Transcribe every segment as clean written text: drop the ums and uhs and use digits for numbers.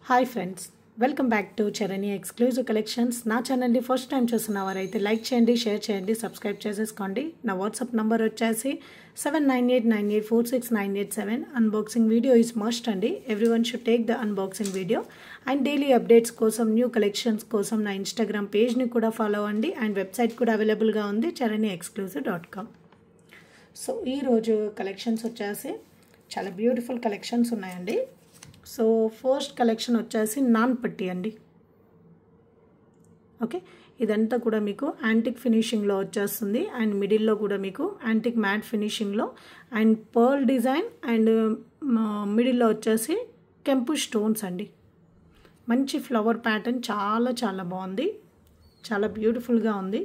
Hi friends, welcome back to Charani exclusive collections. నా ఛానల్ని first time చూస్తున్నవారైతే like చేయండి, share చేయండి, సబ్స్క్రైబ్ చేసేసుకోండి. నా వాట్సాప్ నెంబర్ వచ్చేసి 7989846987. అన్బాక్సింగ్ వీడియో ఈజ్ మస్ట్ అండి. Every one should take the unboxing video. And daily updates కోసం, new collections కోసం నా ఇన్స్టాగ్రామ్ పేజ్ని కూడా ఫాలో అవ్వండి. అండ్ వెబ్సైట్ కూడా అవైలబుల్గా ఉంది, charanieexclusive.com. సో ఈరోజు కలెక్షన్స్ వచ్చేసి చాలా బ్యూటిఫుల్ కలెక్షన్స్ ఉన్నాయండి. సో ఫస్ట్ కలెక్షన్ వచ్చేసి నాన్ పట్టి అండి. ఓకే, ఇదంతా కూడా మీకు యాంటిక్ ఫినిషింగ్లో వచ్చేస్తుంది. అండ్ మిడిల్లో కూడా మీకు యాంటిక్ మ్యాట్ ఫినిషింగ్లో అండ్ పర్ల్ డిజైన్ అండ్ మిడిల్లో వచ్చేసి కెంపు స్టోన్స్ అండి. మంచి ఫ్లవర్ ప్యాటర్న్, చాలా చాలా బాగుంది, చాలా బ్యూటిఫుల్గా ఉంది.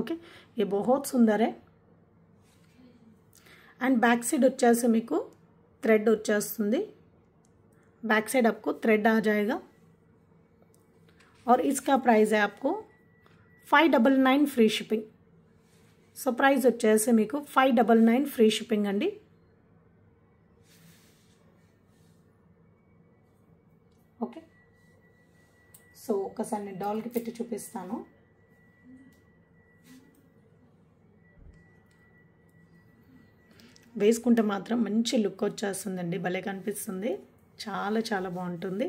ఓకే, ये बहुत सुंदर है. एंड बैक साइड వచ్చేసి మీకు थ्रेड వచ్చేస్తుంది. बैक साइड आपको थ्रेड आ जाएगा और इसका प्राइस है आपको 599 फ्री शिपिंग. సో ప్రైస్ వచ్చేసి మీకు 599 ఫ్రీ షిప్పింగ్ అండి. ఓకే, సో ఒకసారి నేను డాల్కి పెట్టి చూపిస్తాను. వేసుకుంటే మాత్రం మంచి లుక్ వచ్చేస్తుందండి, భలే కనిపిస్తుంది, చాలా చాలా బాగుంటుంది.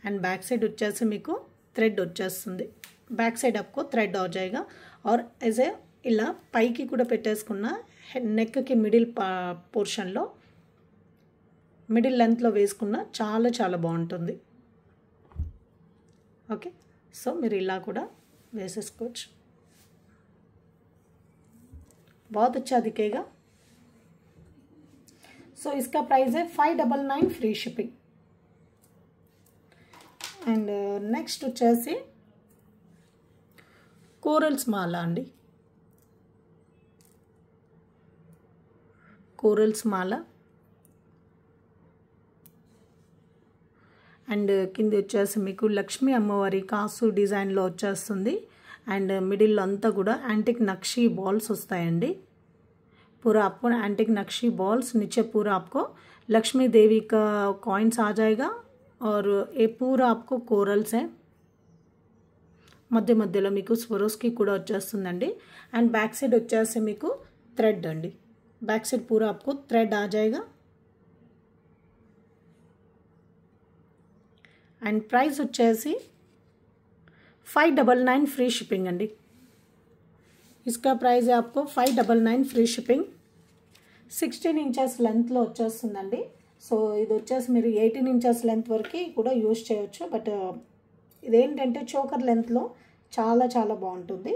అండ్ బ్యాక్ సైడ్ వచ్చేసి మీకు థ్రెడ్ వచ్చేస్తుంది. బ్యాక్ సైడ్ आपको థ్రెడ్ आ जाएगा और ऐसे ఇలా పైకి కూడా పెట్టేసుకున్న నెక్కి మిడిల్ పోర్షన్లో మిడిల్ లెంత్లో వేసుకున్న చాలా చాలా బాగుంటుంది. ఓకే, సో మీరు ఇలా కూడా వేసేసుకోవచ్చు. बहुत अच्छा दिखेगा. సో इसका प्राइस है 599 फ्री शिपिंग. అండ్ నెక్స్ట్ వచ్చేసి కోరల్స్ మాల అండి. కోరల్స్ మాల అండ్ కింద వచ్చేసి మీకు లక్ష్మీ అమ్మవారి కాసు డిజైన్లో వచ్చేస్తుంది. అండ్ మిడిల్లో అంతా కూడా యాంటిక్ నక్షీ బాల్స్ వస్తాయండి. पूरा आपको एंटिक नक्शी बॉल्स, नीचे पूरा आपको लक्ष्मी देवी का कॉइन्स आ जाएगा और ये पूरा आपको कोरल्स है. మధ్య మధ్యలో మీకు స్వరోస్కి కూడా వచ్చేస్తుందండి. అండ్ బ్యాక్ సైడ్ వచ్చేసి మీకు థ్రెడ్ అండి. బ్యాక్ సైడ్ పూరా आपको థ్రెడ్ आ जाएगा. అండ్ ప్రైస్ వచ్చేసి 599 ఫ్రీ షిప్పింగ్ అండి. इसका प्राइस है आपको 599 ఫ్రీ షిప్పింగ్. 16 ఇంచెస్ లెంత్లో వచ్చేస్తుందండి. సో ఇది వచ్చేసి మీరు 18 ఇంచెస్ లెంత్ వరకు కూడా యూజ్ చేయొచ్చు. బట్ ఇదేంటంటే చోకర్ లెంత్లో చాలా చాలా బాగుంటుంది.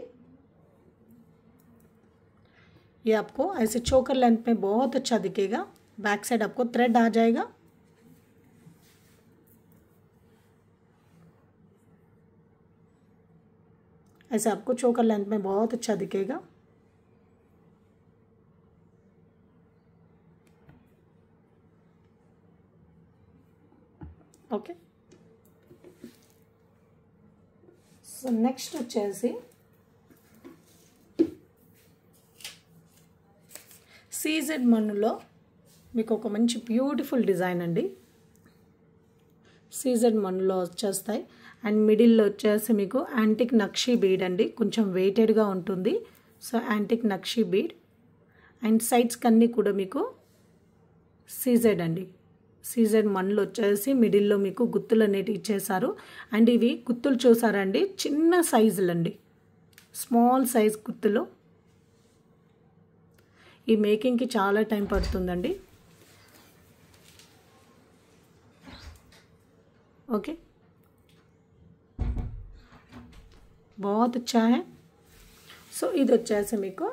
ये आपको ऐसे चोकर लेंथ में बहुत अच्छा दिखेगा. बैक साइड आपको थ्रेड आ जाएगा. ऐसे आपको चोकर लेंथ में बहुत अच्छा दिखेगा. ओके, సో నెక్స్ట్ వచ్చేసి సీజెడ్ మన్నులో మీకు ఒక మంచి బ్యూటిఫుల్ డిజైన్ అండి. సీజెడ్ మన్నులో వచ్చేస్తాయి. అండ్ మిడిల్లో వచ్చేసి మీకు యాంటిక్ నక్షీ బీడ్ అండి, కొంచెం వెయిటెడ్గా ఉంటుంది. So antique nakshi bead and sides కన్నీ కూడా మీకు సీజెడ్ అండి. సీజెడ్ మన్లు వచ్చేసి మిడిల్లో మీకు గుత్తులు అనేవి ఇచ్చేసారు. అండ్ ఇవి గుత్తులు చూసారండి, చిన్న సైజులు అండి, స్మాల్ సైజ్ గుత్తులు. ఈ మేకింగ్కి చాలా టైం పడుతుందండి. ఓకే, बहुत अच्छा है. సో ఇది వచ్చేసి మీకు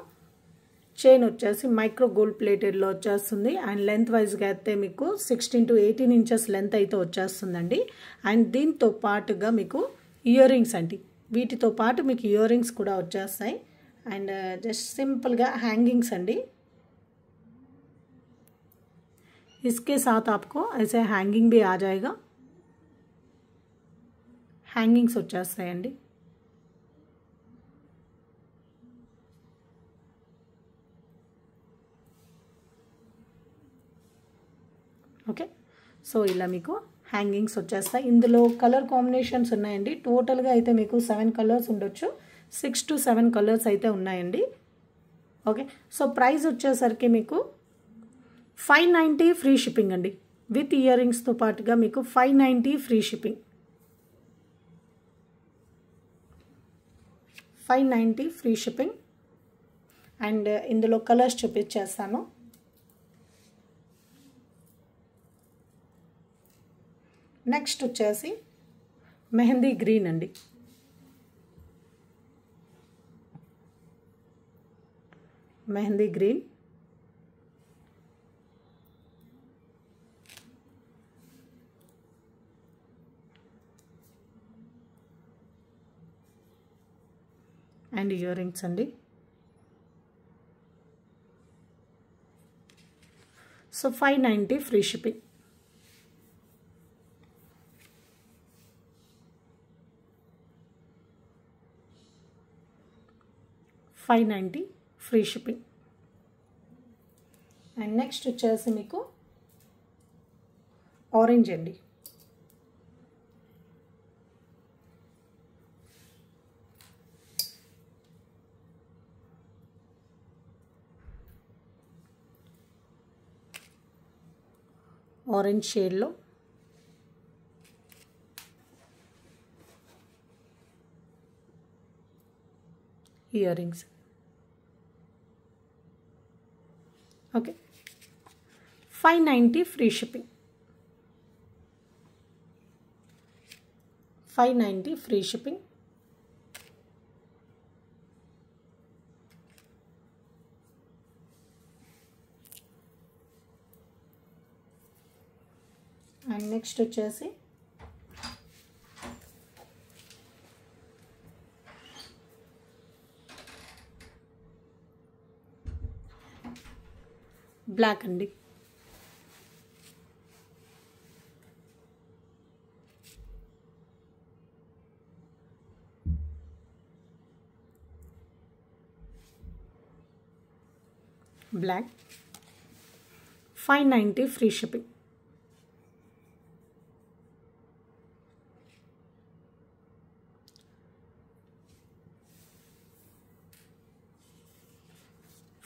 చైన్ వచ్చేసి మైక్రో గోల్డ్ ప్లేటెడ్లో వచ్చేస్తుంది. అండ్ లెంత్ వైజ్గా అయితే మీకు 16 to 18 ఇంచెస్ లెంత్ అయితే వచ్చేస్తుందండి. అండ్ దీంతో పాటుగా మీకు ఇయర్ రింగ్స్ అండి, వీటితో పాటు మీకు ఇయర్ రింగ్స్ కూడా వచ్చేస్తాయి. అండ్ జస్ట్ సింపుల్గా హ్యాంగింగ్స్ అండి. इसके साथ आपको ऐसे हैंगिंग भी आ जाएगा. హ్యాంగింగ్స్ వచ్చేస్తాయండి. ఓకే, సో ఇలా మీకు హ్యాంగింగ్స్ వచ్చేస్తాయి. ఇందులో కలర్ కాంబినేషన్స్ ఉన్నాయండి. టోటల్గా అయితే మీకు 7 కలర్స్ ఉండొచ్చు, 6 to 7 కలర్స్ అయితే ఉన్నాయండి. ఓకే, సో ప్రైస్ వచ్చేసరికి మీకు 590 ఫ్రీ షిప్పింగ్ అండి. విత్ ఇయర్ రింగ్స్తో పాటుగా మీకు 590 free shipping. 590 free shipping. And ఇందులో కలర్స్ చూపించేస్తాను. నెక్స్ట్ వచ్చేసి మెహందీ గ్రీన్ అండి. Mehndi green, and ear rings అండి. So 590 free shipping. $590 free shipping. And next వచ్చేసి మీకు ఆరెంజ్ అండి. ఆరెంజ్ షేడ్లో ear rings. Okay, 590 free shipping. 590 free shipping. And next వచ్చేసి బ్లాక్ అండి. Black, 590 free shipping.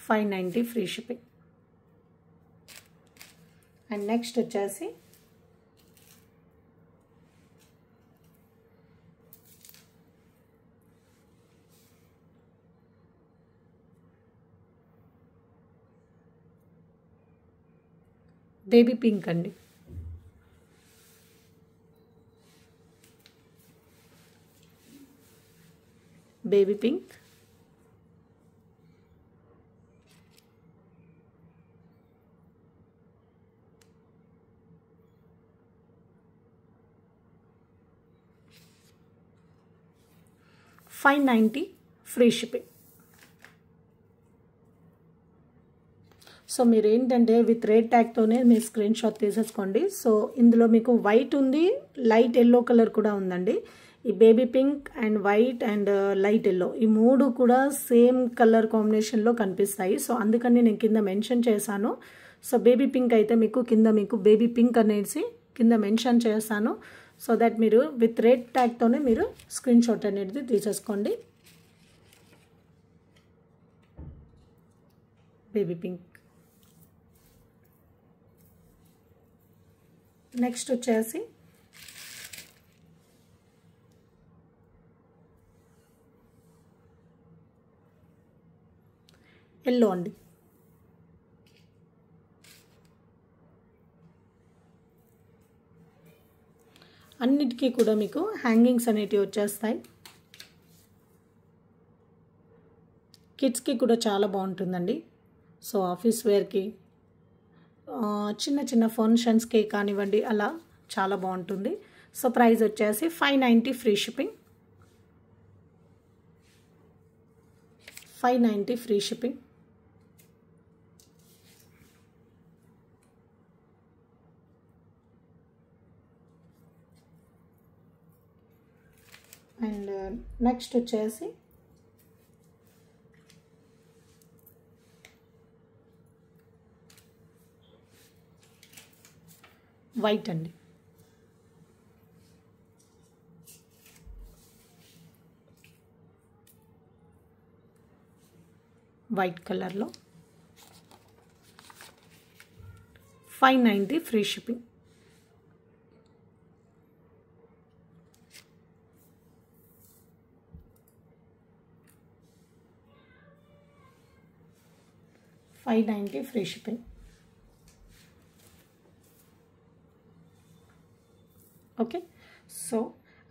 $590 free shipping. And next వచ్చేసి baby pink అండి. Baby pink, $590 free shipping. So మీరు ఏంటంటే విత్ రేట్ ట్యాగ్తోనే మీరు స్క్రీన్ షాట్ తీసేసుకోండి. సో ఇందులో మీకు వైట్ ఉంది, లైట్ ఎల్లో కలర్ కూడా ఉందండి. ఈ baby pink and white and light yellow ఈ మూడు కూడా సేమ్ కలర్ కాంబినేషన్లో కనిపిస్తాయి. సో అందుకని నేను కింద మెన్షన్ చేశాను. సో బేబీ పింక్ అయితే మీకు కింద మీకు బేబీ పింక్ అనేసి కింద మెన్షన్ చేశాను. సో దట్ మీరు విత్ రేట్ ట్యాగ్తోనే మీరు స్క్రీన్ షాట్ అనేది తీసేసుకోండి. Baby pink. నెక్స్ట్ వచ్చేసి ఎల్లో అండి. అన్నిటికీ కూడా మీకు హ్యాంగింగ్స్ అనేటివి వచ్చేస్తాయి. కిడ్స్కి కూడా చాలా బాగుంటుందండి. సో ఆఫీస్ వేర్కి, చిన్న చిన్న ఫంక్షన్స్కి కానివ్వండి, అలా చాలా బాగుంటుంది. సో ప్రైస్ వచ్చేసి 590 free shipping. 590 free shipping. And next వచ్చేసి వైట్ అండి. వైట్ కలర్లో 590 free shipping. $590 free shipping. Okay, so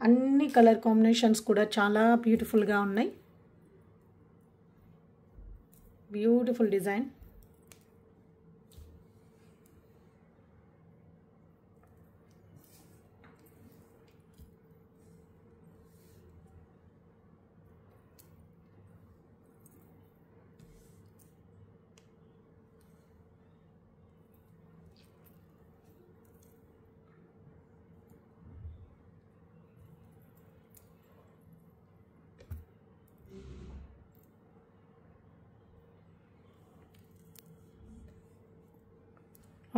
అన్ని కలర్ కాంబినేషన్స్ కూడా చాలా బ్యూటిఫుల్గా ఉన్నాయి. Beautiful design.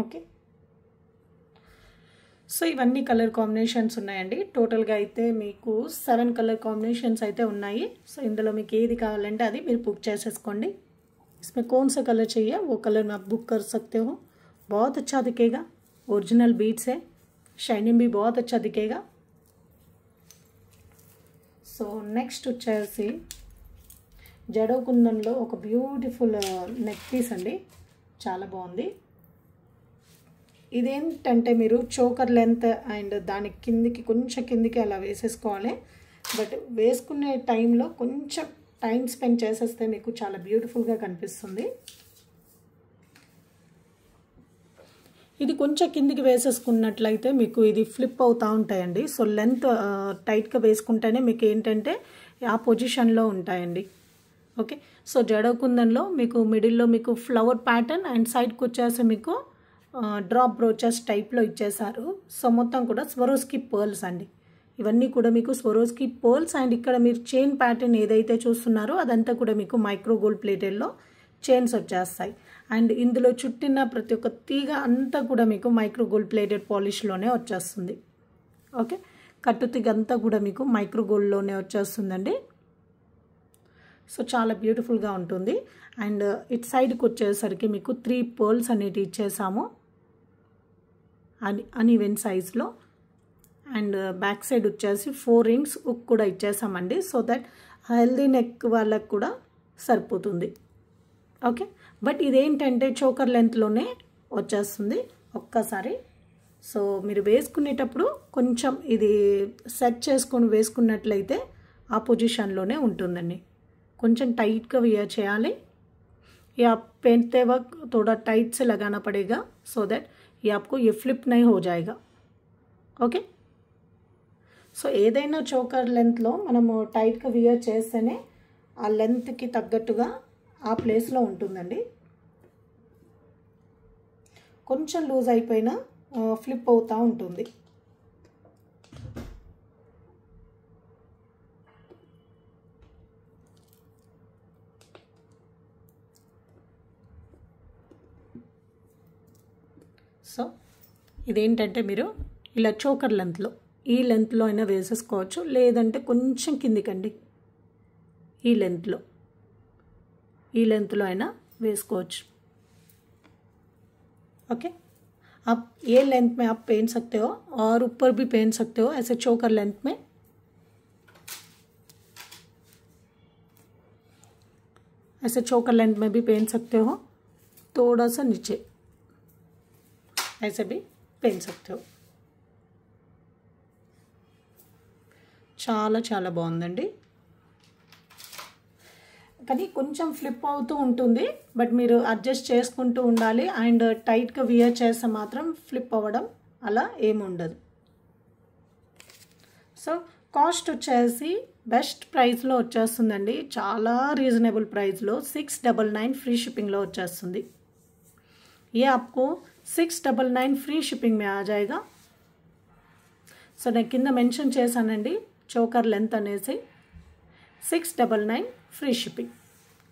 ఓకే, సో ఇవన్నీ కలర్ కాంబినేషన్స్ ఉన్నాయండి. టోటల్గా అయితే మీకు 7 కలర్ కాంబినేషన్స్ అయితే ఉన్నాయి. సో ఇందులో మీకు ఏది కావాలంటే అది మీరు బుక్ చేసేసుకోండి. इसमें कौन सा कलर चाहिए वो कलर में आप बुक कर सकते हो. बहुत अच्छा दिखेगा. ओरिजिनल बीड्स है, शाइनिंग भी बहुत अच्छा दिखेगा. సో నెక్స్ట్ వచ్చేసి జడోకుందంలో ఒక బ్యూటిఫుల్ నెక్ పీస్ అండి. చాలా బాగుంది. ఇదేంటంటే మీరు చోకర్ లెంత్ అండ్ దాని కిందికి కొంచెం కిందికి అలా వేసేసుకోవాలి. బట్ వేసుకునే టైంలో కొంచెం టైం స్పెండ్ చేసేస్తే మీకు చాలా బ్యూటిఫుల్గా కనిపిస్తుంది. ఇది కొంచెం కిందికి వేసేసుకున్నట్లయితే మీకు ఇది ఫ్లిప్ అవుతూ ఉంటాయండి. సో లెంత్ టైట్గా వేసుకుంటేనే మీకు ఏంటంటే ఆ పొజిషన్లో ఉంటాయండి. ఓకే, సో జడోకుందంలో మీకు మిడిల్లో మీకు ఫ్లవర్ ప్యాటర్న్ అండ్ సైడ్కి వచ్చేసి మీకు డ్రాప్ బ్రోచెస్ టైప్లో ఇచ్చేసారు. సో మొత్తం కూడా స్వరోస్కి పర్ల్స్ అండి. ఇవన్నీ కూడా మీకు స్వరోస్కి పర్ల్స్ అండ్ ఇక్కడ మీరు చైన్ ప్యాటర్న్ ఏదైతే చూస్తున్నారో అదంతా కూడా మీకు మైక్రో గోల్డ్ ప్లేటెడ్లో చైన్స్ వచ్చేస్తాయి. అండ్ ఇందులో చుట్టిన ప్రతి ఒక్క తీగ అంతా కూడా మీకు మైక్రో గోల్డ్ ప్లేటెడ్ పాలిష్లోనే వచ్చేస్తుంది. ఓకే, కట్టు తీగ అంతా కూడా మీకు మైక్రో గోల్డ్లోనే వచ్చేస్తుందండి. సో చాలా బ్యూటిఫుల్గా ఉంటుంది. అండ్ ఇటు సైడ్కి వచ్చేసరికి మీకు 3 పర్ల్స్ అనేవి ఇచ్చేసాము అన్ఈవెన్ సైజ్లో. అండ్ బ్యాక్ సైడ్ వచ్చేసి 4 రింగ్స్ ఉక్ కూడా ఇచ్చేసామండి. సో దట్ హెల్దీ నెక్ వాళ్ళకు కూడా సరిపోతుంది. ఓకే, బట్ ఇదేంటంటే చోకర్ లెంత్లోనే వచ్చేస్తుంది ఒక్కసారి. సో మీరు వేసుకునేటప్పుడు కొంచెం ఇది సెట్ చేసుకొని వేసుకున్నట్లయితే ఆ పొజిషన్లోనే ఉంటుందండి. కొంచెం टाइट वियर చేయాలి. ये आप पहनते वक्त थोड़ा टाइट से लगाना पड़ेगा सो दैट ये आपको ये फ्लिप नहीं हो जाएगा. ఓకే, సో ఏదైనా చోకర్ లెంత్లో మనము టైట్గా వియర్ చేస్తేనే ఆ లెంత్కి తగ్గట్టుగా ఆ ప్లేస్లో ఉంటుందండి. కొంచెం లూజ్ అయిపోయినా ఫ్లిప్ అవుతూ ఉంటుంది. సో ఇదేంటంటే మీరు ఇలా చోకర్ లెంత్లో ఈ లెంత్లో అయినా వేసేసుకోవచ్చు, లేదంటే కొంచెం కిందికండి ఈ లెంత్లో అయినా వేసుకోవచ్చు. ओके, आप ये लेंथ में आप पहन सकते हो और ऊपर भी पहन सकते हो ऐसे चोकर लेंथ में. ऐसे चोकर लेंथ में भी पहन सकते हो. थोड़ा सा नीचे ऐसे भी पहन सकते हो. చాలా చాలా బాగుందండి. కానీ కొంచెం ఫ్లిప్ అవుతూ ఉంటుంది, బట్ మీరు అడ్జస్ట్ చేసుకుంటూ ఉండాలి. అండ్ టైట్గా వియర్ చేస్తే మాత్రం ఫ్లిప్ అవ్వడం అలా ఏముండదు. సో కాస్ట్ వచ్చేసి బెస్ట్ ప్రైస్లో వచ్చేస్తుందండి. చాలా రీజనబుల్ ప్రైస్లో 699 ఫ్రీ షిప్పింగ్లో వచ్చేస్తుంది. ये आपको 699 ఫ్రీ షిప్పింగ్ में आ जाएगा. సో నేను కింద మెన్షన్ చేశానండి చోకర్ లెంత్ అనేసి 699 ఫ్రీ షిప్పింగ్.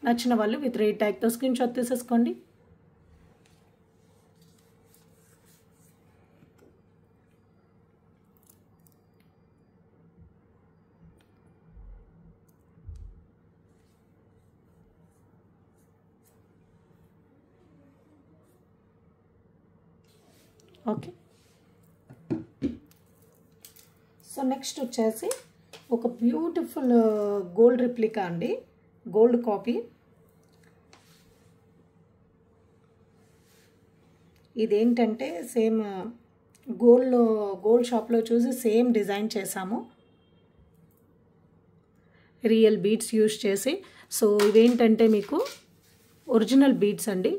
నచ్చిన వాళ్ళు విత్ రేట్ ట్యాగ్తో స్క్రీన్ షాట్ తీసేసుకోండి. ఓకే. సో నెక్స్ట్ వచ్చేసి ఒక బ్యూటిఫుల్ గోల్డ్ రిప్లికా అండి, గోల్డ్ కాపీ. ఇదేంటంటే సేమ్ గోల్డ్ షాప్లో చూసి సేమ్ డిజైన్ చేసాము, రియల్ బీడ్స్ యూజ్ చేసి. సో ఇవేంటంటే మీకు ఒరిజినల్ బీడ్స్ అండి,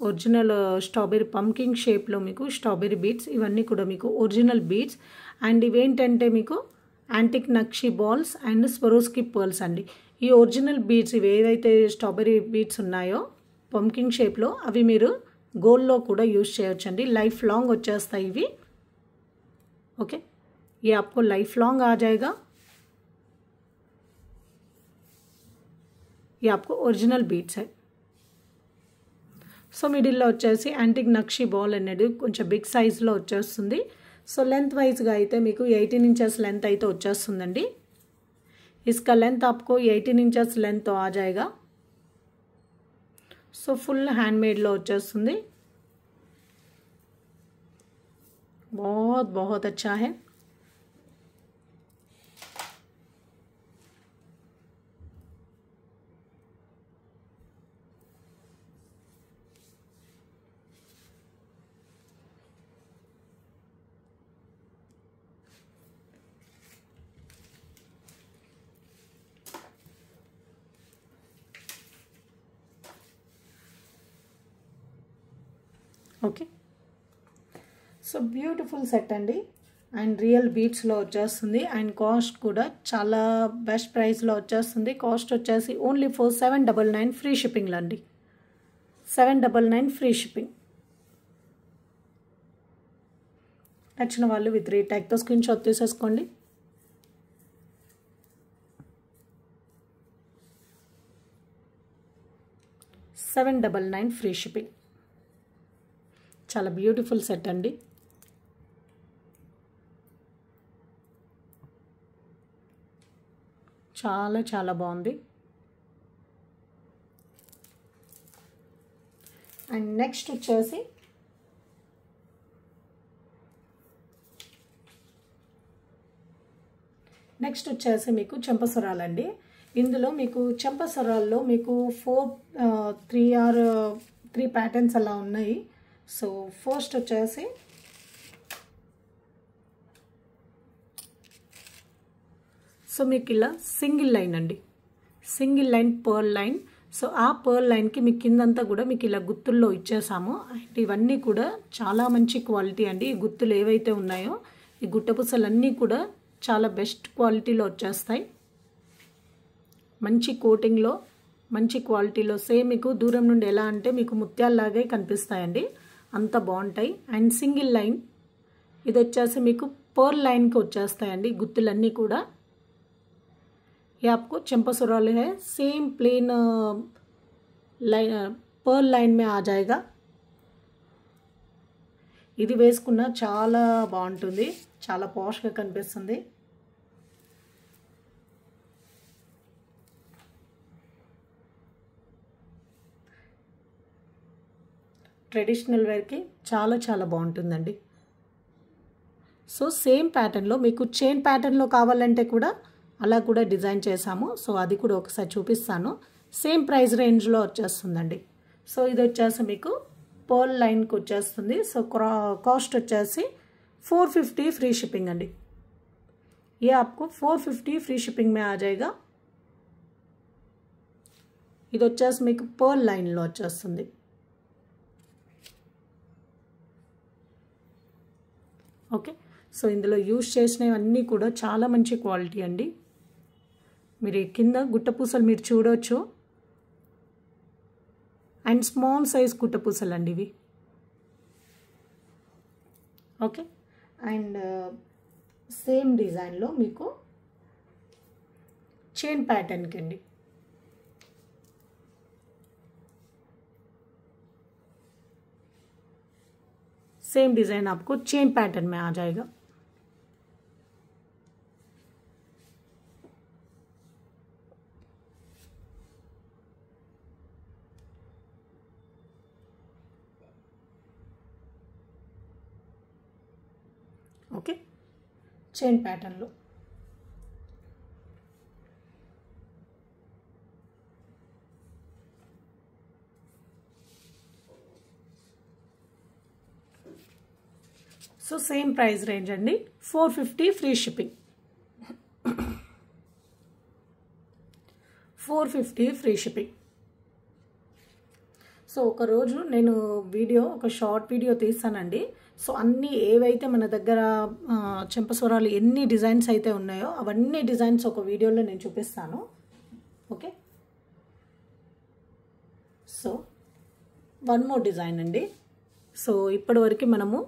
ఒరిజినల్ స్ట్రాబెర్రీ పంకింగ్ షేప్లో మీకు స్ట్రాబెర్రీ బీడ్స్, ఇవన్నీ కూడా మీకు ఒరిజినల్ బీడ్స్. అండ్ ఇవేంటంటే మీకు antique nakshi balls and Swarovski pearls అండి. ఈ ఒరిజినల్ బీడ్స్ ఇవి ఏవైతే స్ట్రాబెర్రీ బీడ్స్ ఉన్నాయో పంకింగ్ షేప్లో, అవి మీరు గోల్డ్లో కూడా యూజ్ చేయొచ్చండి, లైఫ్ లాంగ్ వచ్చేస్తాయి ఇవి. ఓకే, ये आपको लाइफ लॉन्ग आ जाएगा. ये आपको ओरिजिनल बीट्स है. సో మిడిల్లో వచ్చేసి యాంటిక్ నక్షి బాల్ అనేది కొంచెం బిగ్ సైజ్లో వచ్చేస్తుంది. సో లెంత్ వైజ్గా అయితే మీకు 18 ఇంచెస్ లెంత్ అయితే వచ్చేస్తుందండి. इसका लेंथ आपको 18 इंचेस लेंथ तो आ जाएगा. సో ఫుల్ హ్యాండ్మేడ్లో వచ్చేస్తుంది. बहुत बहुत अच्छा है. ఓకే, సో బ్యూటిఫుల్ సెట్ అండి, అండ్ రియల్ బీట్స్లో వచ్చేస్తుంది. అండ్ కాస్ట్ కూడా చాలా బెస్ట్ ప్రైస్లో వచ్చేస్తుంది. కాస్ట్ వచ్చేసి ఓన్లీ ఫర్ 799 ఫ్రీ షిప్పింగ్లో అండి, 799 ఫ్రీ షిప్పింగ్. నచ్చిన వాళ్ళు విత్ రీట్యాగ్తో స్క్రీన్ షాట్ తీసేసుకోండి. $799 ఫ్రీ షిప్పింగ్. చాలా బ్యూటిఫుల్ సెట్ అండి. చాలా చాలా బాగుంది. అండ్ నెక్స్ట్ వచ్చేసి మీకు చెంపసరాలండి. ఇందులో మీకు చెంపసరాల్లో మీకు 3 ప్యాటర్న్స్ అలా ఉన్నాయి. సో ఫస్ట్ వచ్చేసి సో మీకు ఇలా సింగిల్ లైన్ అండి, single line pearl line. So ఆ పర్ల్ లైన్కి మీకు కిందంతా కూడా మీకు ఇలా గుత్తుల్లో ఇచ్చేసాము. అండ్ ఇవన్నీ కూడా చాలా మంచి క్వాలిటీ అండి. ఈ గుత్తులు ఏవైతే ఉన్నాయో ఈ గుట్టపూసలన్నీ కూడా చాలా బెస్ట్ క్వాలిటీలో వచ్చేస్తాయి, మంచి కోటింగ్లో, మంచి క్వాలిటీలో. సేమ్ మీకు దూరం నుండి ఎలా అంటే మీకు ముత్యాల్లాగే కనిపిస్తాయండి, అంత బాగుంటాయి. అండ్ సింగిల్ లైన్ ఇది వచ్చేసి మీకు పర్ల్ లైన్కి వచ్చేస్తాయండి గుత్తులన్నీ కూడా. ये आपको चंपासुराल है, same plane line parallel line में आ जाएगा. ఇది వేసుకున్న చాలా బాగుంటుంది, చాలా పాష్గా కనిపిస్తుంది. ట్రెడిషనల్ వేర్కి చాలా చాలా బాగుంటుందండి. సో సేమ్ ప్యాటర్న్లో మీకు చైన్ ప్యాటర్న్లో కావాలంటే కూడా అలా కూడా డిజైన్ చేసాము. సో అది కూడా ఒకసారి చూపిస్తాను. సేమ్ ప్రైస్ రేంజ్లో వచ్చేస్తుందండి. సో ఇది వచ్చేసి మీకు పర్ల్ లైన్కి వచ్చేస్తుంది. సో కాస్ట్ వచ్చేసి 450 ఫ్రీ షిప్పింగ్ అండి. ये आपको 450 ఫ్రీ షిప్పింగ్ में आ जाएगा. ఇది వచ్చేసి మీకు పర్ల్ లైన్లో వచ్చేస్తుంది. ఓకే, సో ఇందులో యూజ్ చేసినవన్నీ కూడా చాలా మంచి క్వాలిటీ అండి. మీరు కింద గుట్టపూసలు మీరు చూడవచ్చు. అండ్ స్మాల్ సైజ్ గుట్టపూసలు అండి ఇవి. ఓకే, అండ్ సేమ్ డిజైన్లో మీకు చైన్ ప్యాటర్న్కి అండి. सेम डिज़ाइन आपको चेन पैटर्न में आ जाएगा. ఓకే, చైన్ ప్యాటర్న్లో. సో సేమ్ ప్రైస్ రేంజ్ అండి, 450 free shipping. 450 free shipping. So ఒకరోజు నేను ఒక షార్ట్ వీడియో తీస్తానండి. సో అన్నీ ఏవైతే మన దగ్గర చెంపస్వరాలు ఎన్ని డిజైన్స్ అయితే ఉన్నాయో అవన్నీ డిజైన్స్ ఒక వీడియోలో నేను చూపిస్తాను. Okay, so one more design అండి. సో ఇప్పటివరకు మనము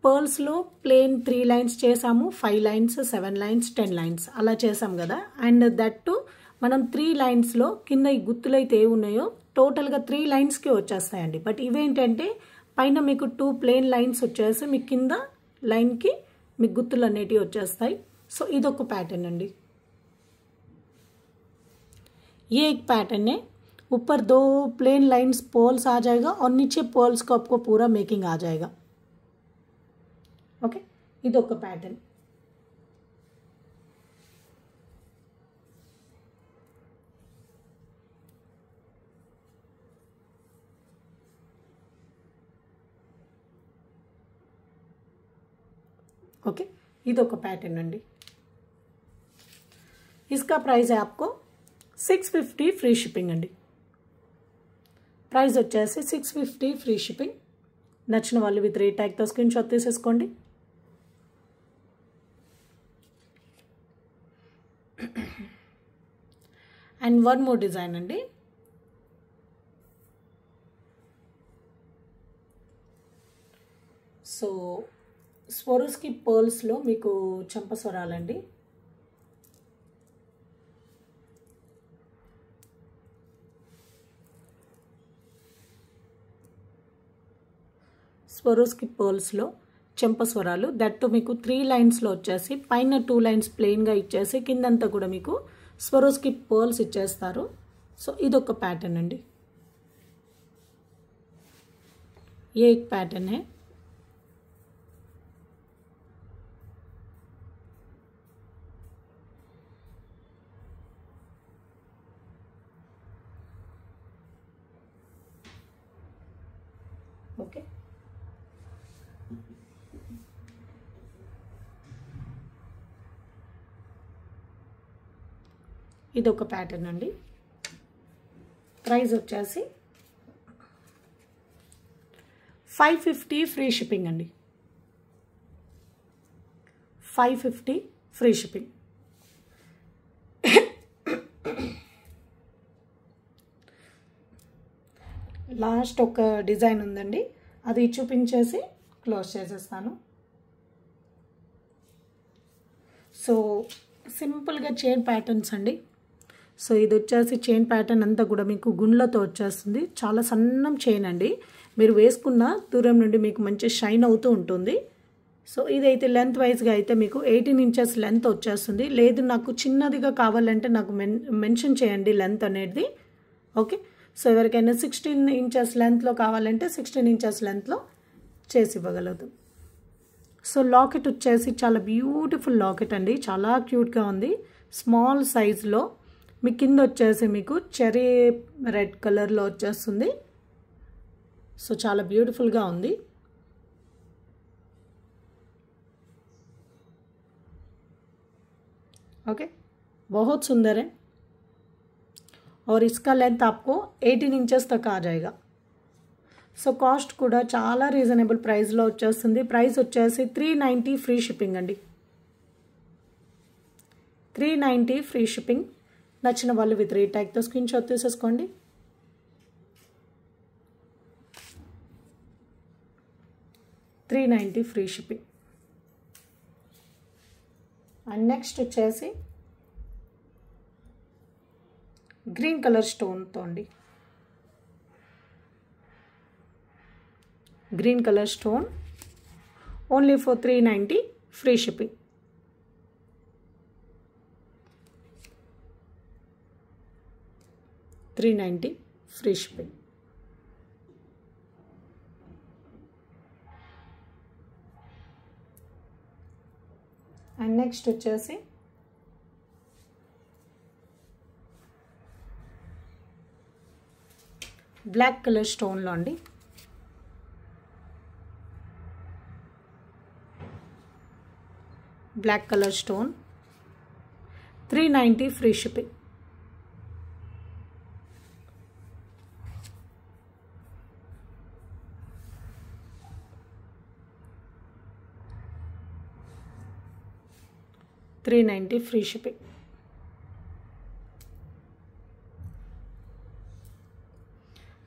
పర్ల్స్లో ప్లేన్ 3 లైన్స్ చేసాము, 5 లైన్స్, 7 లైన్స్, 10 లైన్స్ అలా చేసాం కదా. అండ్ దట్ టు మనం 3 లైన్స్లో కింద ఈ గుర్తులు అయితే ఏ ఉన్నాయో టోటల్గా 3 లైన్స్కి వచ్చేస్తాయండి. బట్ ఇవేంటంటే పైన మీకు 2 ప్లేన్ లైన్స్ వచ్చేసి మీ కింద లైన్కి మీ గుర్తులు అనేటివి వచ్చేస్తాయి. సో ఇదొక पैटर्न అండి. ये एक पैटर्न है, ऊपर 2 प्लेन लाइन्स पर्ल्स आ जाएगा और नीचे पर्ल्स को आपको पूरा मेकिंग आ जाएगा. ओके, इदొక पैटर्न. ओके, इदొక पैटर्न अंडी. इसका प्राइस है आपको 650 फ्री शिपिंग अंडी. ప్రైస్ వచ్చేసి 650 ఫ్రీ షిప్పింగ్. నచ్చిన వాళ్ళు విత్ రేట్ ట్యాగ్తో స్క్రీన్ షాట్ తీసేసుకోండి. అండ్ వన్ మోర్ డిజైన్ అండి. సో స్వరోస్కి పర్ల్స్లో మీకు చంపస్వరాలండి. స్వరోస్కి పర్ల్స్లో చెంపస్వరాలు దట్టు మీకు 3 లైన్స్లో వచ్చేసి పైన 2 లైన్స్ ప్లెయిన్గా ఇచ్చేసి కిందంతా కూడా మీకు స్వరోస్కి పర్ల్స్ ఇచ్చేస్తారు. సో ఇదొక ప్యాటర్న్ అండి. ఏ ప్యాటర్న్ హే. ఓకే, ఇదొక ప్యాటర్న్ అండి. ప్రైస్ వచ్చేసి 550 ఫ్రీ షిప్పింగ్ అండి. 550 ఫ్రీ షిప్పింగ్. లాస్ట్ ఒక డిజైన్ ఉందండి, అది చూపించేసి క్లోజ్ చేసేస్తాను. సో సింపుల్గా చైన్ ప్యాటర్న్స్ అండి. సో ఇది వచ్చేసి చైన్ ప్యాటర్న్ అంతా కూడా మీకు గుండ్లతో వచ్చేస్తుంది. చాలా సన్నం చైన్ అండి. మీరు వేసుకున్న దూరం నుండి మీకు మంచి షైన్ అవుతూ ఉంటుంది. సో ఇదైతే లెంత్ వైజ్గా అయితే మీకు 18 ఇంచెస్ లెంత్ వచ్చేస్తుంది. లేదు నాకు చిన్నదిగా కావాలంటే నాకు మెన్షన్ చేయండి లెంత్ అనేది. ఓకే, సో ఎవరికైనా 16 ఇంచెస్ లెంత్లో కావాలంటే 16 ఇంచెస్ లెంత్లో చేసి ఇవ్వగలదు. సో లాకెట్ వచ్చేసి చాలా బ్యూటిఫుల్ లాకెట్ అండి, చాలా క్యూట్గా ఉంది. స్మాల్ సైజ్లో మీ కింద వచ్చేసి మీకు చెరీ రెడ్ కలర్లో వచ్చేస్తుంది. సో చాలా బ్యూటిఫుల్గా ఉంది. ओके, बहुत सुंदर है और इसका लेंथ आपको 18 इंचेस तक आ जाएगा. సో కాస్ట్ కూడా చాలా రీజనబుల్ ప్రైస్లో వచ్చేస్తుంది. ప్రైస్ వచ్చేసి 390 ఫ్రీ షిప్పింగ్ అండి. 390 ఫ్రీ షిప్పింగ్. నచ్చిన వాళ్ళు విత్ రేట్ ట్యాగ్తో స్క్రీన్ షాట్ తీసేసుకోండి. $390 ఫ్రీ షిప్పింగ్. అండ్ నెక్స్ట్ వచ్చేసి గ్రీన్ కలర్ స్టోన్తో అండి. Green colour stone only for 390 free shipping. $390 free shipping. And next వచ్చేసి బ్లాక్ కలర్ స్టోన్లో అండి. Black colour stone 390 free shipping. $390 free shipping.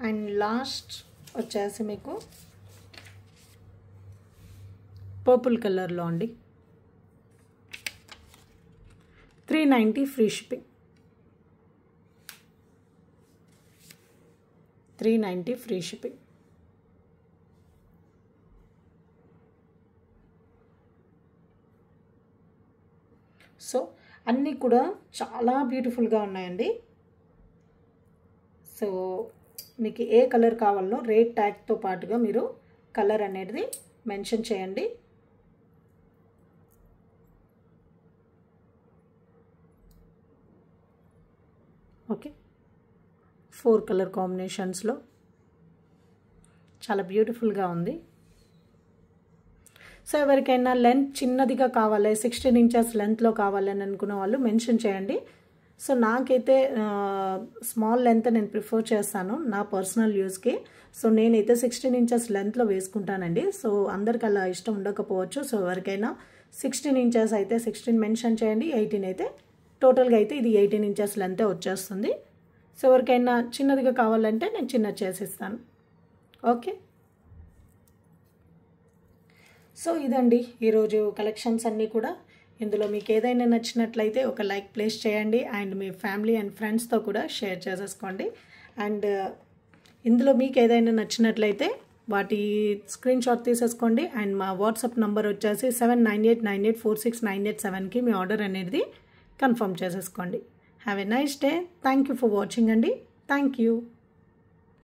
And last వచ్చేసి మీకు పర్పుల్ కలర్లో అండి. 390 free shipping. 390 free shipping. So అన్నీ కూడా చాలా బ్యూటిఫుల్గా ఉన్నాయండి. సో మీకు ఏ కలర్ కావాలో రేట్ ట్యాగ్తో పాటుగా మీరు కలర్ అనేది మెన్షన్ చేయండి. ఓకే, 4 కలర్ కాంబినేషన్స్లో చాలా బ్యూటిఫుల్గా ఉంది. సో ఎవరికైనా లెంత్ చిన్నదిగా కావాలి, 16 ఇంచెస్ లెంత్లో కావాలని అనుకున్న వాళ్ళు మెన్షన్ చేయండి. సో నాకైతే స్మాల్ లెంత్ నేను ప్రిఫర్ చేస్తాను నా పర్సనల్ యూస్కి. సో నేనైతే 16 ఇంచెస్ లెంత్లో వేసుకుంటానండి. సో అందరికి అలా ఇష్టం ఉండకపోవచ్చు. సో ఎవరికైనా 16 ఇంచెస్ అయితే 16 మెన్షన్ చేయండి, 18 అయితే టోటల్గా అయితే ఇది 18 ఇంచెస్ లెంతే వచ్చేస్తుంది. సో ఎవరికైనా చిన్నదిగా కావాలంటే నేను చిన్నది చేసిస్తాను. ఓకే, సో ఇదండి ఈరోజు కలెక్షన్స్ అన్నీ కూడా. ఇందులో మీకు ఏదైనా నచ్చినట్లయితే ఒక లైక్ ప్లేస్ చేయండి అండ్ మీ ఫ్యామిలీ అండ్ ఫ్రెండ్స్తో కూడా షేర్ చేసేసుకోండి. అండ్ ఇందులో మీకు ఏదైనా నచ్చినట్లయితే వాటి స్క్రీన్ షాట్ తీసేసుకోండి. అండ్ మా వాట్సాప్ నంబర్ వచ్చేసి 7998984698 మీ ఆర్డర్ అనేది కన్ఫర్మ్ చేసేసుకోండి. Have a nice day. Thank you for watching అండి. Thank you.